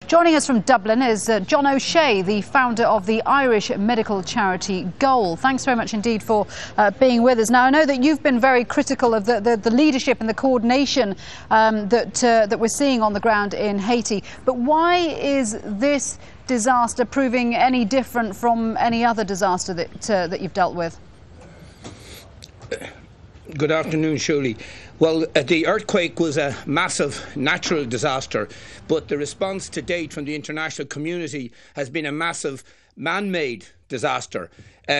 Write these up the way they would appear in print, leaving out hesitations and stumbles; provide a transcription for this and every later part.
Joining us from Dublin is John O'Shea, the founder of the Irish medical charity Goal. Thanks very much indeed for being with us. Now, I know that you've been very critical of the leadership and the coordination that we're seeing on the ground in Haiti. But why is this disaster proving any different from any other disaster that you've dealt with? Good afternoon, Shirley. Well, the earthquake was a massive natural disaster, but the response to date from the international community has been a massive man-made disaster.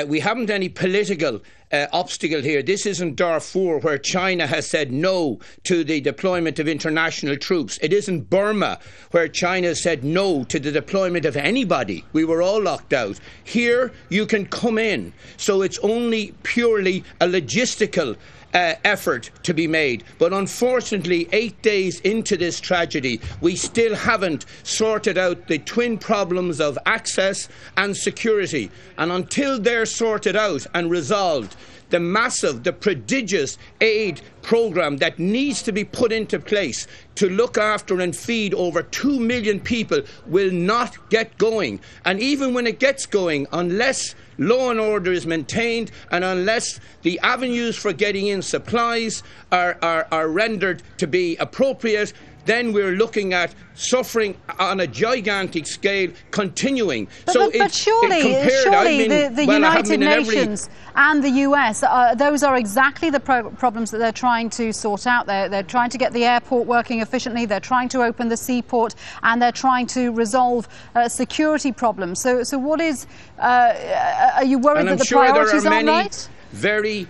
We haven't any political obstacle here. This isn't Darfur, where China has said no to the deployment of international troops. It isn't Burma, where China said no to the deployment of anybody. We were all locked out. Here, you can come in. So it's only purely a logistical effort to be made. But unfortunately, 8 days into this tragedy, we still haven't sorted out the twin problems of access and security. And until they're sorted out and resolved, the massive, the prodigious aid programme that needs to be put into place to look after and feed over 2 million people will not get going. And even when it gets going, unless law and order is maintained and unless the avenues for getting in supplies are rendered to be appropriate, then we're looking at suffering on a gigantic scale continuing. But surely the United Nations and the US, those are exactly the problems that they're trying to sort out. They're trying to get the airport working efficiently, they're trying to open the seaport, and they're trying to resolve security problems. So what is, are you worried that the priorities aren't right?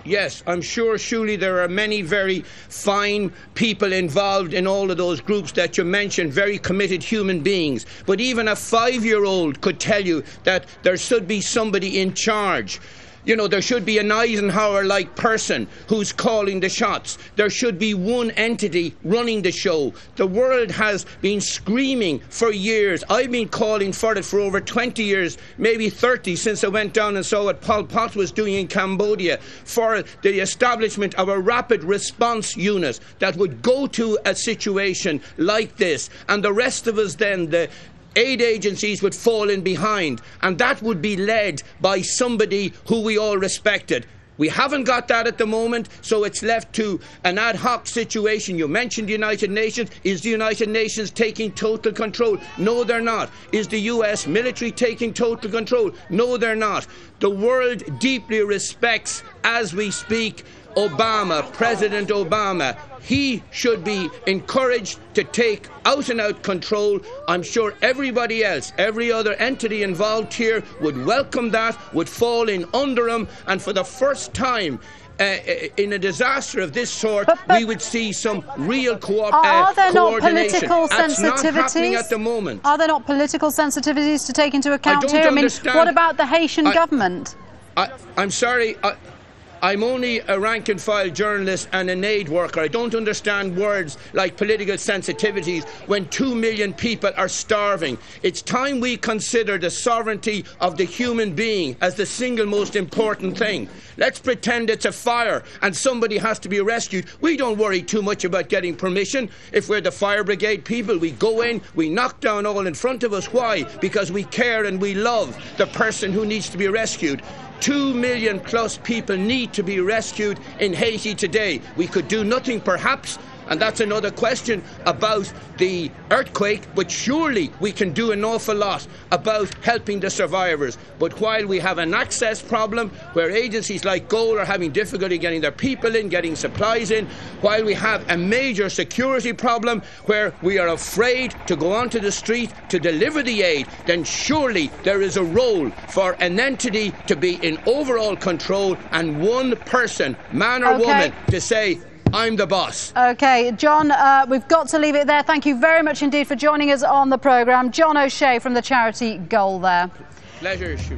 Yes, I'm sure, Shuli, there are many very fine people involved in all of those groups that you mentioned, very committed human beings. But even a 5-year-old could tell you that there should be somebody in charge. You know, there should be an Eisenhower-like person who's calling the shots. There should be one entity running the show. The world has been screaming for years. I've been calling for it for over 20 years, maybe 30, since I went down and saw what Pol Pot was doing in Cambodia, for the establishment of a rapid response unit that would go to a situation like this. And the rest of us then, the aid agencies, would fall in behind, and that would be led by somebody who we all respected. We haven't got that at the moment, so it's left to an ad hoc situation. You mentioned the United Nations. Is the United Nations taking total control? No, they're not. Is the US military taking total control? No, they're not. The world deeply respects, as we speak, President Obama. He should be encouraged to take out-and-out control. I'm sure everybody else, every other entity involved here would welcome that, would fall in under him, and for the first time in a disaster of this sort, we would see some real coordination. Are there not political That's sensitivities? not happening at the moment. Are there not political sensitivities to take into account here? I mean, what about the Haitian government? I'm sorry. I'm only a rank-and-file journalist and an aid worker. I don't understand words like political sensitivities when 2 million people are starving. It's time we consider the sovereignty of the human being as the single most important thing. Let's pretend it's a fire and somebody has to be rescued. We don't worry too much about getting permission. If we're the fire brigade people, we go in, we knock down all in front of us. Why? Because we care and we love the person who needs to be rescued. 2 million plus people need to be rescued in Haiti today. We could do nothing, perhaps, and that's another question about the earthquake, but surely we can do an awful lot about helping the survivors. But while we have an access problem where agencies like Goal are having difficulty getting their people in, getting supplies in, while we have a major security problem where we are afraid to go onto the street to deliver the aid, then surely there is a role for an entity to be in overall control and one person, man or woman, to say, I'm the boss. OK, John, we've got to leave it there. Thank you very much indeed for joining us on the programme. John O'Shea from the charity Goal there. Pleasure, Shula.